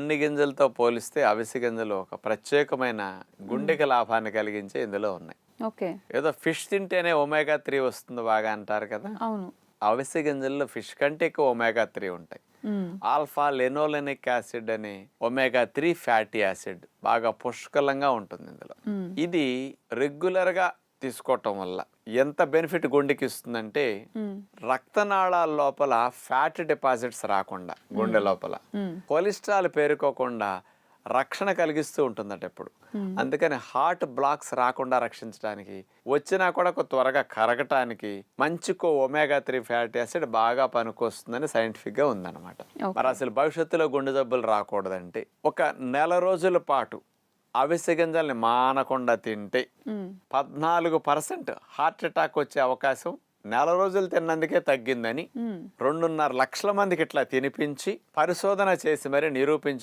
అన్ని గింజలతో పోలిస్తే అవిసె గింజలు ఒక ప్రత్యేకమైన గుండెకి లాభాన్ని కలిగించే ఇందులో ఉన్నాయి. ఓకే. ఏదో ఫిష్ తింటేనే ఒమేగా 3 వస్తుంది బాగా అంటారు కదా. అవును. అవిసె గింజల్లో ఫిష్ కంటే ఎక్కువ ఒమేగా 3 ఉంటాయి. ఆల్ఫా లెనోలెనిక్ యాసిడ్ అనే ఒమేగా 3 ఫ్యాటీ యాసిడ్ బాగా పుష్కలంగా ఉంటుంది ఇందులో. ఇది రెగ్యులర్ గా తీసుకోవటం వల్ల ఎంత బెనిఫిట్ గుండెకి ఇస్తుందంటే రక్తనాళాల లోపల ఫ్యాట్ డిపాజిట్స్ రాకుండా, గుండె లోపల కొలెస్ట్రాల్ పేరుకోకుండా రక్షణ కలిగిస్తూ ఉంటుందట ఎప్పుడు. అందుకని హార్ట్ బ్లాక్స్ రాకుండా రక్షించడానికి, వచ్చినా కూడా త్వరగా కరగటానికి మంచి ఒమేగా 3 ఫ్యాటీ యాసిడ్ బాగా పనికొస్తుందని సైంటిఫిక్ గా ఉందన్నమాట. మరి అసలు భవిష్యత్తులో గుండె జబ్బులు రాకూడదంటే ఒక నెల రోజుల పాటు అవిసె గింజల్ని మానకుండా తింటే 14% హార్ట్ అటాక్ వచ్చే అవకాశం నెల రోజులు తిన్నందుకే తగ్గిందని 2.5 లక్షల మందికి ఇట్లా తినిపించి పరిశోధన చేసి మరి నిరూపించి